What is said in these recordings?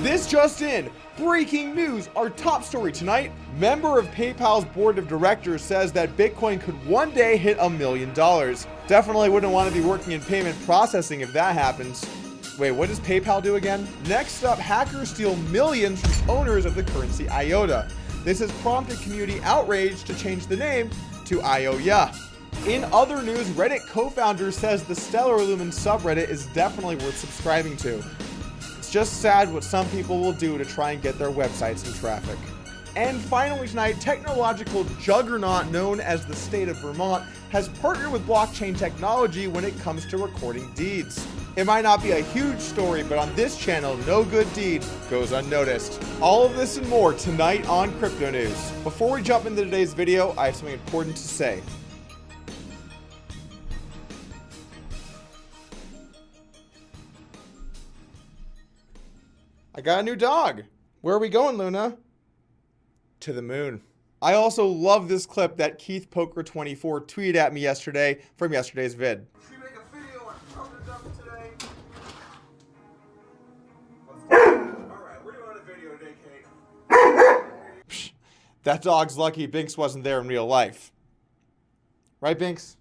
This just in, breaking news, our top story tonight. Member of PayPal's board of directors says that Bitcoin could one day hit $1 million. Definitely wouldn't want to be working in payment processing if that happens. Wait, what does PayPal do again? Next up, hackers steal millions from owners of the currency IOTA. This has prompted community outrage to change the name to IOTA. In other news, Reddit co-founder says the Stellar Lumens subreddit is definitely worth subscribing to. Just sad what some people will do to try and get their websites in traffic. And finally tonight, technological juggernaut known as the state of Vermont has partnered with blockchain technology when it comes to recording deeds. It might not be a huge story, but on this channel, no good deed goes unnoticed. All of this and more tonight on Crypto News. Before we jump into today's video, I have something important to say. I got a new dog. Where are we going, Luna? To the moon. I also love this clip that Keith Poker24 tweeted at me yesterday from yesterday's vid. Should we make a video on cover dump today? Alright, we're doing a video today, Kate. Psh, that dog's lucky Binks wasn't there in real life. Right, Binks?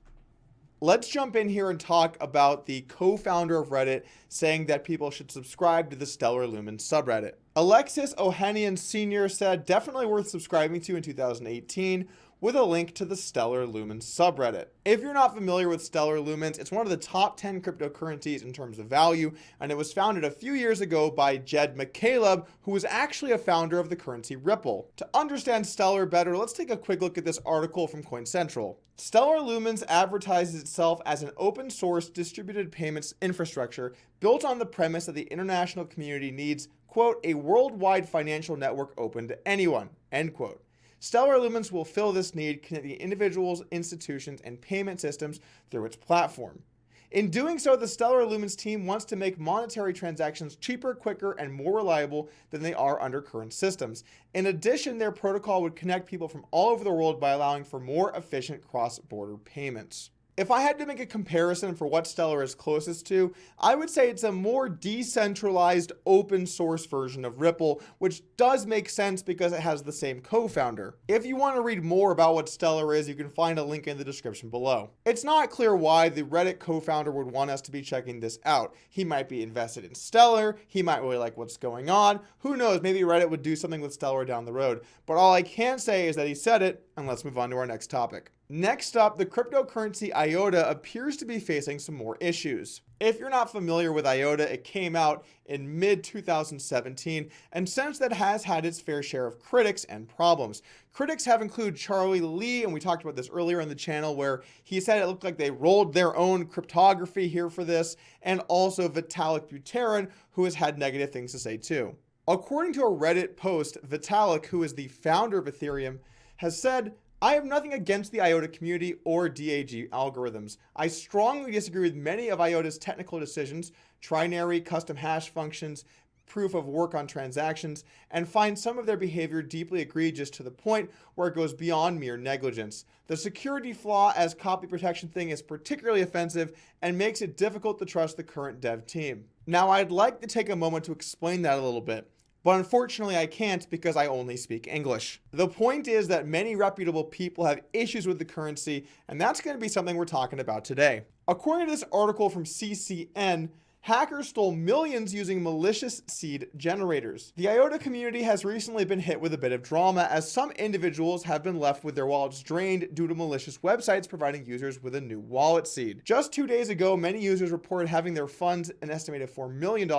Let's jump in here and talk about the co-founder of Reddit saying that people should subscribe to the Stellar Lumens subreddit. Alexis Ohanian Sr. said definitely worth subscribing to in 2018 with a link to the Stellar Lumens subreddit. If you're not familiar with Stellar Lumens, it's one of the top 10 cryptocurrencies in terms of value, and it was founded a few years ago by Jed McCaleb, who was actually a founder of the currency Ripple. To understand Stellar better, let's take a quick look at this article from CoinCentral. Stellar Lumens advertises itself as an open source distributed payments infrastructure built on the premise that the international community needs, quote, a worldwide financial network open to anyone, end quote. Stellar Lumens will fill this need, connecting individuals, institutions, and payment systems through its platform. In doing so, the Stellar Lumens team wants to make monetary transactions cheaper, quicker, and more reliable than they are under current systems. In addition, their protocol would connect people from all over the world by allowing for more efficient cross-border payments. If I had to make a comparison for what Stellar is closest to, I would say it's a more decentralized open source version of Ripple, which does make sense because it has the same co-founder. If you want to read more about what Stellar is, you can find a link in the description below. It's not clear why the Reddit co-founder would want us to be checking this out. He might be invested in Stellar, he might really like what's going on, who knows, maybe Reddit would do something with Stellar down the road. But all I can say is that he said it, and let's move on to our next topic. Next up, the cryptocurrency IOTA appears to be facing some more issues. If you're not familiar with IOTA, it came out in mid-2017, and since that has had its fair share of critics and problems. Critics have included Charlie Lee, and we talked about this earlier on the channel, where he said it looked like they rolled their own cryptography here for this, and also Vitalik Buterin, who has had negative things to say too. According to a Reddit post, Vitalik, who is the founder of Ethereum, has said, I have nothing against the IOTA community or DAG algorithms. I strongly disagree with many of IOTA's technical decisions, trinary, custom hash functions, proof of work on transactions, and find some of their behavior deeply egregious to the point where it goes beyond mere negligence. The security flaw as copy protection thing is particularly offensive and makes it difficult to trust the current dev team. Now, I'd like to take a moment to explain that a little bit, but unfortunately I can't because I only speak English. The point is that many reputable people have issues with the currency, and that's going to be something we're talking about today. According to this article from CCN, hackers stole millions using malicious seed generators. The IOTA community has recently been hit with a bit of drama as some individuals have been left with their wallets drained due to malicious websites providing users with a new wallet seed. Just 2 days ago, many users reported having their funds, an estimated $4 million,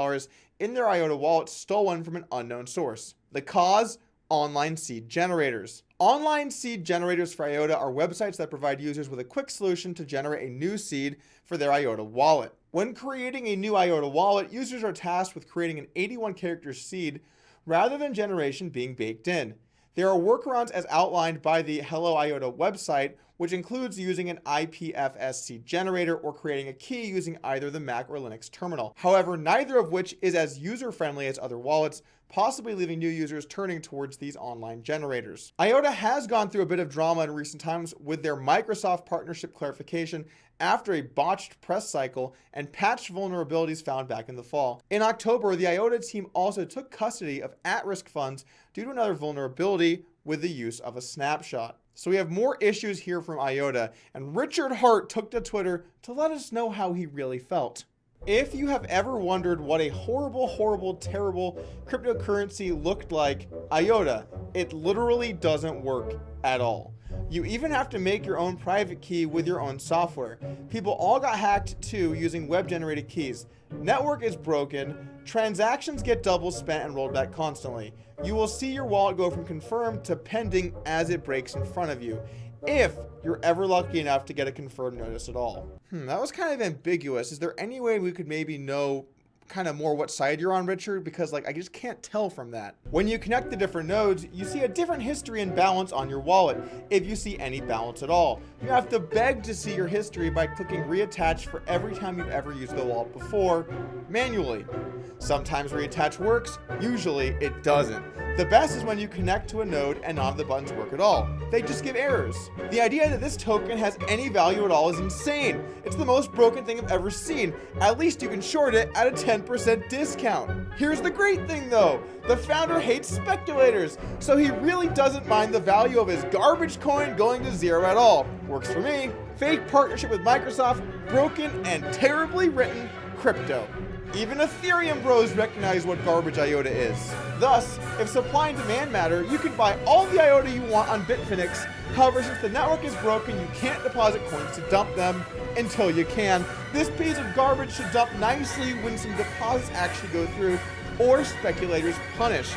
in their IOTA wallet stolen from an unknown source. The cause? Online seed generators. Online seed generators for IOTA are websites that provide users with a quick solution to generate a new seed for their IOTA wallet. When creating a new IOTA wallet, users are tasked with creating an 81-character seed rather than generation being baked in. There are workarounds as outlined by the Hello IOTA website, which includes using an IPFS seed generator or creating a key using either the Mac or Linux terminal. However, neither of which is as user-friendly as other wallets, possibly leaving new users turning towards these online generators. IOTA has gone through a bit of drama in recent times with their Microsoft partnership clarification, after a botched press cycle and patched vulnerabilities found back in the fall. In October, the IOTA team also took custody of at-risk funds due to another vulnerability with the use of a snapshot. So we have more issues here from IOTA, and Richard Hart took to Twitter to let us know how he really felt. If you have ever wondered what a horrible, terrible cryptocurrency looked like, IOTA, it literally doesn't work at all. You even have to make your own private key with your own software. People all got hacked too using web-generated keys. Network is broken, transactions get double spent and rolled back constantly. You will see your wallet go from confirmed to pending as it breaks in front of you, if you're ever lucky enough to get a confirmed notice at all. That was kind of ambiguous. Is there any way we could maybe know kind of more what side you're on, Richard? Because I just can't tell from that. When you connect the different nodes, you see a different history and balance on your wallet, if you see any balance at all. You have to beg to see your history by clicking reattach for every time you've ever used the wallet before, manually. Sometimes reattach works, usually it doesn't. The best is when you connect to a node and none of the buttons work at all. They just give errors. The idea that this token has any value at all is insane. It's the most broken thing I've ever seen. At least you can short it at a 10% discount. Here's the great thing though. The founder hates speculators, so he really doesn't mind the value of his garbage coin going to zero at all. Works for me. Fake partnership with Microsoft, broken and terribly written crypto. Even Ethereum bros recognize what garbage IOTA is. Thus, if supply and demand matter, you can buy all the IOTA you want on Bitfinex. However, since the network is broken, you can't deposit coins to dump them until you can. This piece of garbage should dump nicely when some deposits actually go through or speculators punish.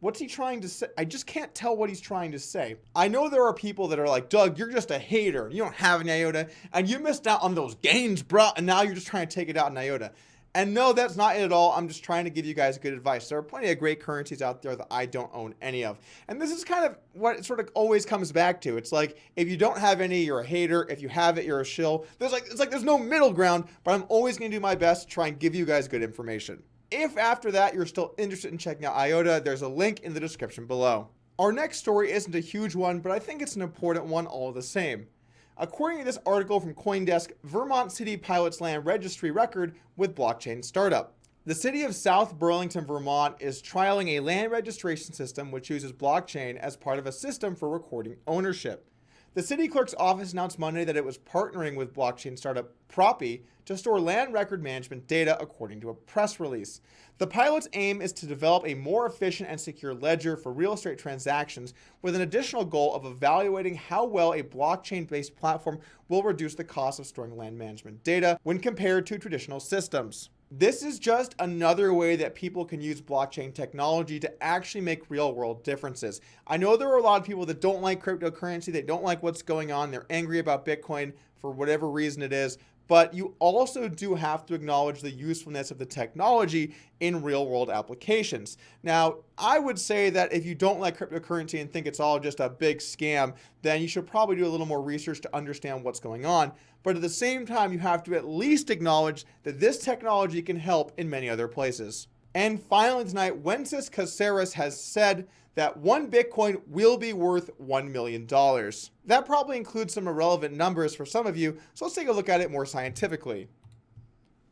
What's he trying to say? I just can't tell what he's trying to say. I know there are people that are like, Doug, you're just a hater. You don't have an IOTA and you missed out on those gains, bro. And now you're just trying to take it out in IOTA. And no, that's not it at all. I'm just trying to give you guys good advice. There are plenty of great currencies out there that I don't own any of. And this is kind of what it sort of always comes back to. It's like, if you don't have any, you're a hater. If you have it, you're a shill. There's no middle ground, but I'm always going to do my best to try and give you guys good information. If after that you're still interested in checking out IOTA, there's a link in the description below. Our next story isn't a huge one, but I think it's an important one all the same. According to this article from CoinDesk, Vermont city pilots land registry record with blockchain startup. The city of South Burlington, Vermont is trialing a land registration system which uses blockchain as part of a system for recording ownership. The city clerk's office announced Monday that it was partnering with blockchain startup Proppy to store land record management data, according to a press release. The pilot's aim is to develop a more efficient and secure ledger for real estate transactions, with an additional goal of evaluating how well a blockchain-based platform will reduce the cost of storing land management data when compared to traditional systems. This is just another way that people can use blockchain technology to actually make real-world differences. I know there are a lot of people that don't like cryptocurrency, they don't like what's going on, they're angry about Bitcoin for whatever reason it is, but you also do have to acknowledge the usefulness of the technology in real-world applications. Now, I would say that if you don't like cryptocurrency and think it's all just a big scam, then you should probably do a little more research to understand what's going on. But at the same time, you have to at least acknowledge that this technology can help in many other places. And finally tonight, Wences Caceres has said that one Bitcoin will be worth $1 million. That probably includes some irrelevant numbers for some of you, so let's take a look at it more scientifically.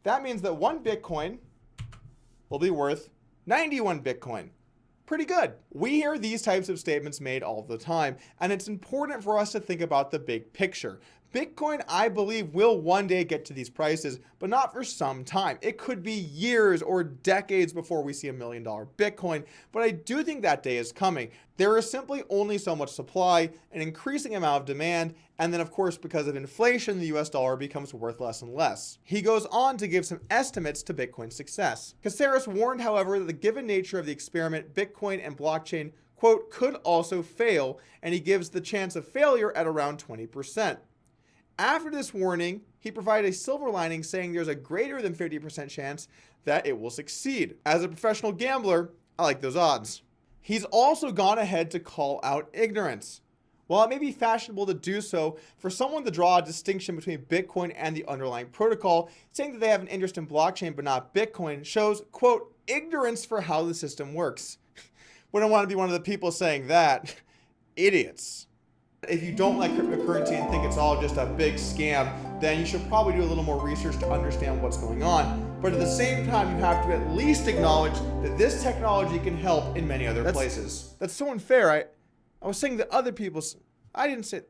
That means that one Bitcoin will be worth 91 Bitcoin. Pretty good. We hear these types of statements made all the time, and it's important for us to think about the big picture. Bitcoin, I believe, will one day get to these prices, but not for some time. It could be years or decades before we see $1 million Bitcoin, but I do think that day is coming. There is simply only so much supply, an increasing amount of demand, and then of course, because of inflation, the US dollar becomes worth less and less. He goes on to give some estimates to Bitcoin's success. Caceres warned, however, that the given nature of the experiment, Bitcoin and blockchain, quote, could also fail, and he gives the chance of failure at around 20%. After this warning, he provided a silver lining saying there's a greater than 50% chance that it will succeed. As a professional gambler, I like those odds. He's also gone ahead to call out ignorance. While it may be fashionable to do so, for someone to draw a distinction between Bitcoin and the underlying protocol, saying that they have an interest in blockchain but not Bitcoin shows, quote, ignorance for how the system works. Wouldn't want to be one of the people saying that. Idiots. If you don't like cryptocurrency and think it's all just a big scam, then you should probably do a little more research to understand what's going on. But at the same time, you have to at least acknowledge that this technology can help in many other places. That's so unfair. I was saying that other people's, I didn't say,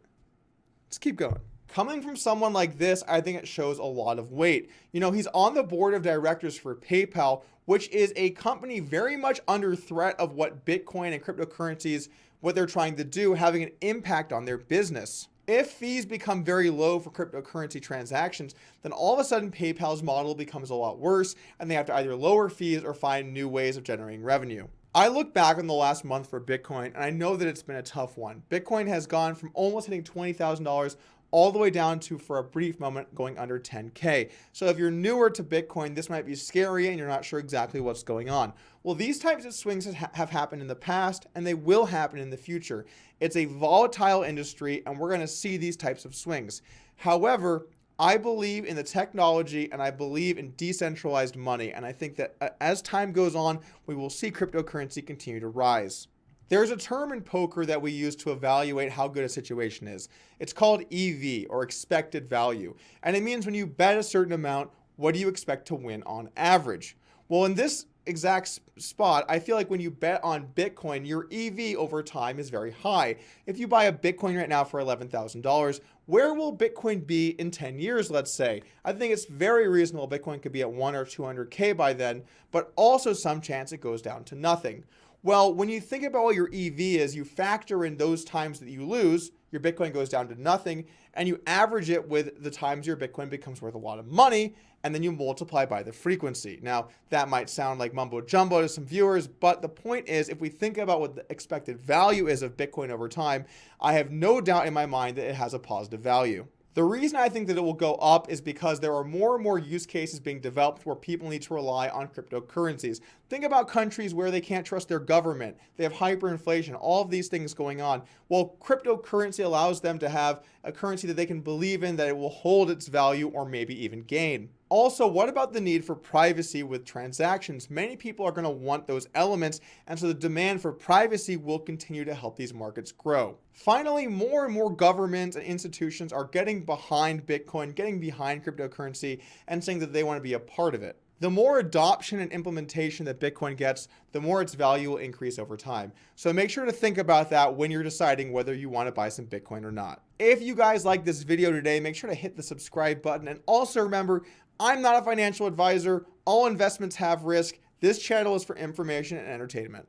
let's keep going. Coming from someone like this, I think it shows a lot of weight. You know, he's on the board of directors for PayPal, which is a company very much under threat of what Bitcoin and cryptocurrencies, what they're trying to do, having an impact on their business. If fees become very low for cryptocurrency transactions, then all of a sudden PayPal's model becomes a lot worse, and they have to either lower fees or find new ways of generating revenue. I look back on the last month for Bitcoin, and I know that it's been a tough one. Bitcoin has gone from almost hitting $20,000 all the way down to, for a brief moment, going under 10K. So if you're newer to Bitcoin, this might be scary and you're not sure exactly what's going on. Well, these types of swings have happened in the past, and they will happen in the future. It's a volatile industry, and we're going to see these types of swings. However, I believe in the technology, and I believe in decentralized money, and I think that as time goes on, we will see cryptocurrency continue to rise. There's a term in poker that we use to evaluate how good a situation is. It's called EV, or expected value. And it means when you bet a certain amount, what do you expect to win on average? Well, in this exact spot, I feel like when you bet on Bitcoin, your EV over time is very high. If you buy a Bitcoin right now for $11,000, where will Bitcoin be in 10 years, let's say? I think it's very reasonable Bitcoin could be at 1 or 200K by then, but also some chance it goes down to nothing. Well, when you think about what your EV is, you factor in those times that you lose, your Bitcoin goes down to nothing, and you average it with the times your Bitcoin becomes worth a lot of money, and then you multiply by the frequency. Now, that might sound like mumbo jumbo to some viewers, but the point is, if we think about what the expected value is of Bitcoin over time, I have no doubt in my mind that it has a positive value. The reason I think that it will go up is because there are more and more use cases being developed where people need to rely on cryptocurrencies. Think about countries where they can't trust their government. They have hyperinflation, all of these things going on. Well, cryptocurrency allows them to have a currency that they can believe in, that it will hold its value or maybe even gain. Also, what about the need for privacy with transactions? Many people are going to want those elements, and so the demand for privacy will continue to help these markets grow. Finally, more and more governments and institutions are getting behind Bitcoin, getting behind cryptocurrency, and saying that they want to be a part of it. The more adoption and implementation that Bitcoin gets, the more its value will increase over time. So make sure to think about that when you're deciding whether you want to buy some Bitcoin or not. If you guys like this video today, make sure to hit the subscribe button, and also remember, I'm not a financial advisor. All investments have risk. This channel is for information and entertainment.